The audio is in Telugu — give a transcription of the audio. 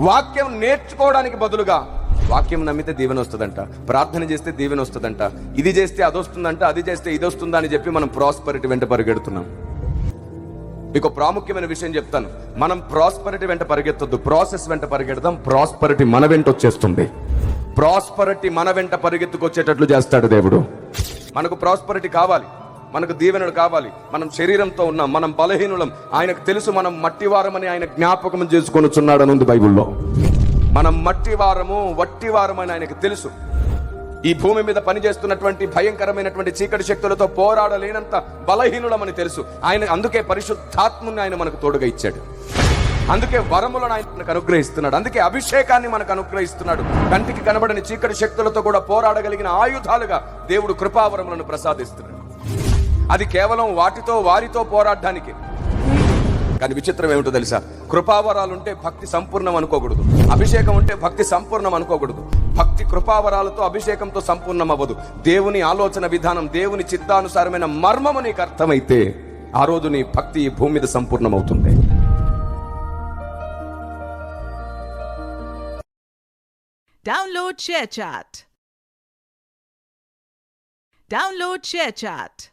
వాక్యం నేర్చుకోవడానికి బదులుగా వాక్యం నమ్మితే దీవెన వస్తుందంట, ప్రార్థన చేస్తే దీవెన వస్తుందంట, ఇది చేస్తే అది వస్తుందంట, అది చేస్తే ఇది వస్తుందా అని చెప్పి మనం ప్రాస్పరిటీ వెంట పరిగెడుతున్నాం. మీకు ప్రాముఖ్యమైన విషయం చెప్తాను, మనం ప్రాస్పరిటీ వెంట పరిగెత్తొద్దు, ప్రాసెస్ వెంట పరిగెడదాం. ప్రాస్పరిటీ మన వెంట వచ్చేస్తుంది. ప్రాస్పరిటీ మన వెంట పరిగెత్తుకొచ్చేటట్లు చేస్తాడు దేవుడు. మనకు ప్రాస్పరిటీ కావాలి, మనకు దీవెనలు కావాలి. మనం శరీరంతో ఉన్నాం, మనం బలహీనులం. ఆయనకు తెలుసు మనం మట్టివారమని ఆయన జ్ఞాపకం చేసుకొనుచున్నాడు అని ఉంది బైబిల్లో. మనం మట్టివారము, వట్టివారమని ఆయనకు తెలుసు. ఈ భూమి మీద పనిచేస్తున్నటువంటి భయంకరమైనటువంటి చీకటి శక్తులతో పోరాడలేనంత బలహీనులమని తెలుసు ఆయన. అందుకే పరిశుద్ధాత్ముని ఆయన మనకు తోడుగా ఇచ్చాడు. అందుకే వరములను ఆయన మనకు అనుగ్రహిస్తున్నాడు. అందుకే అభిషేకాన్ని మనకు అనుగ్రహిస్తున్నాడు. కంటికి కనబడని చీకటి శక్తులతో కూడా పోరాడగలిగిన ఆయుధాలుగా దేవుడు కృపావరములను ప్రసాదిస్తున్నాడు. అది కేవలం వారితో పోరాడడానికి. కానీ విచిత్రం ఏమిటో తెలుసా? కృపావరాలు ఉంటే భక్తి సంపూర్ణం అనుకోకూడదు, అభిషేకం ఉంటే భక్తి సంపూర్ణం అనుకోకూడదు. భక్తి కృపావరాలతో అభిషేకంతో సంపూర్ణం అవ్వదు. దేవుని ఆలోచన విధానం, దేవుని చిత్తానుసారమైన మర్మము నీకు అర్థమైతే ఆ రోజు నీ భక్తి ఈ భూమి మీద సంపూర్ణమవుతుంది. Download ShareChat.